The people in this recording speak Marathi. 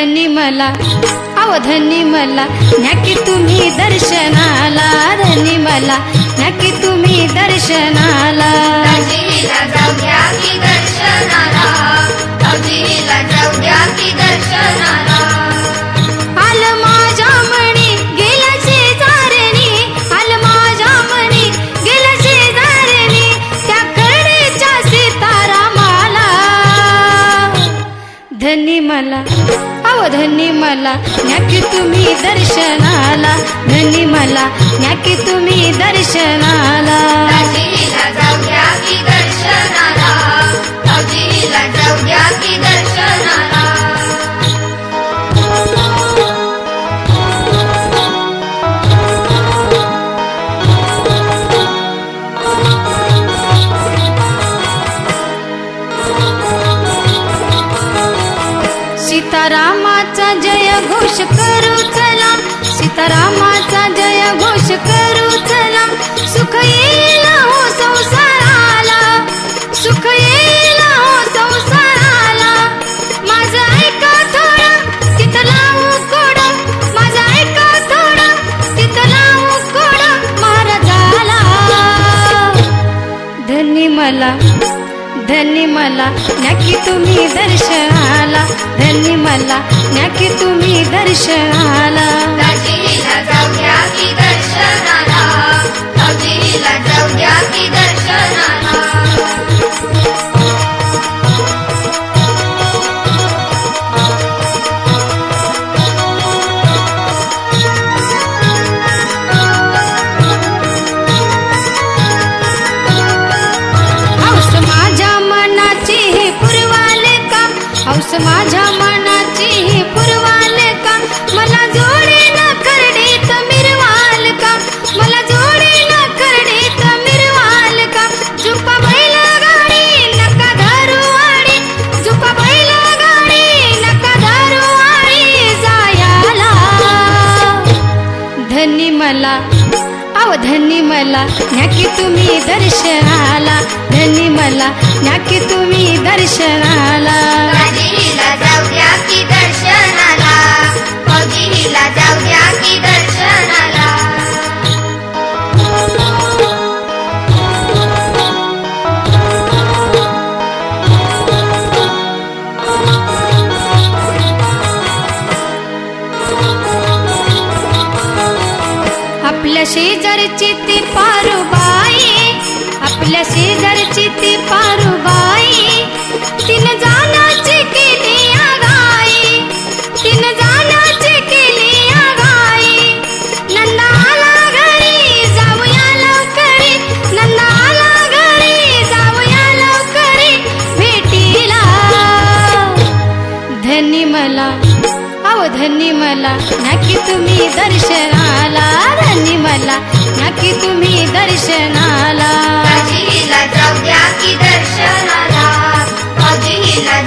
धनी मला अव धनी मला न्याकी तुम्ही दर्शनाला धनी मला न्याकी तुम्ही दर्शनाला दाजीला जाऊया की दर्शनाला दाजीला जाऊया की दर्शनाला आल माझ्या मणी गेल्या शेजारणी आल माझ्या मणी गेल्या शेजारणी त्या कडेच्या सीतारामाला धनी मला अव धनी मला न्याकी तुम्ही दर्शनाला धनी मला न्याकी तुम्ही दर्शनाला दाजीला जाऊया की दर्शनाला दाजीला जाऊया की दर्शनाला सीतारामाचा जय घोष करू चला सीतारामाचा जय घोष करू चला सुख येईल हो संसाराला सुख येईल हो संसाराला माझं ऐका थोडं तिथं लावू कोडं माझं ऐका थोडं तिथं लावू कोडं महाराजाला धनी मला न्याकी तुम्ही दर्शनाला धनी मला न्याकी तुम्ही दर्शनाला दाजीला जाऊया की दर्शनाला दाजीला जाऊया की दर्शनाला हौस माझ्या मनाची ही पुरवाले का हौस माझ्या मनाची ही पुरवाले का मला जोडीन करडीत मिरवाल का मला जोडीन करडीत मिरवाल का झुपा बैल गाडी नका धरू आडी झुपा बैल गाडी नका धरू आडी जायाला धनी मला अव धनी मला न्याकी तुम्ही दर्शनाला धनी मला न्याकी तुम्ही दर्शनाला दाजीला जाऊया की दर्शनाला दाजीला जाऊया की दर्शनाला आपल्या शेजारची ती पारुबाई आपल्या शेजारची ती पारुबाई तीन जाण्याची केली आगाई तीन जाण्याची केली आगाई नंदा आला घरी जाऊया लवकरी नंदा आला घरी जाऊया लवकरी भेटीला धनी मला अव धनी मला न्याकी तुम्ही दर्शनाला धनी मला न्याकी तुम्ही दर्शनाला दाजीला जाऊया की दर्शनाला दाजीला